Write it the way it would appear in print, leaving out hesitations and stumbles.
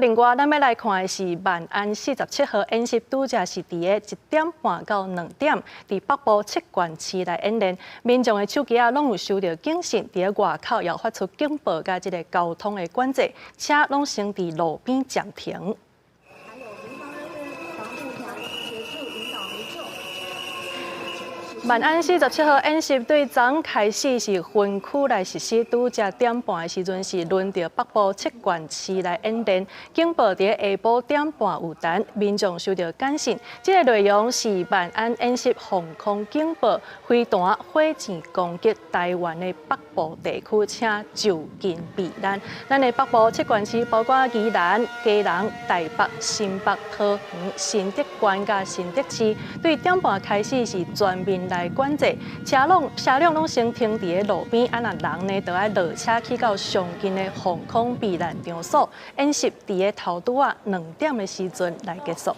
另外，咱要来看的是万安47号演习，拄则是伫个1点半到2点，伫北部7县市来演练。民众的手机拢有收到警讯，伫个外口也发出警报，甲即个交通的管制，车拢先伫路边暂停。 万安47号演习对昨开始是分区来实施，拄则点半的时阵是轮到北部7县市来演练。警报伫下晡点半有弹，民众收到简讯。这个内容是万安演习防空警报，飞弹、火箭攻击台湾的北部地区，请就近避难。咱的北部7县市包括宜兰、嘉南、台北、新北、桃园、新竹县甲新竹市，对点半开始是全面来管制，车辆拢先停伫个路边，若人呢，就要落车去到上近的防空避难场所。演习伫个头拄2点的时阵来结束。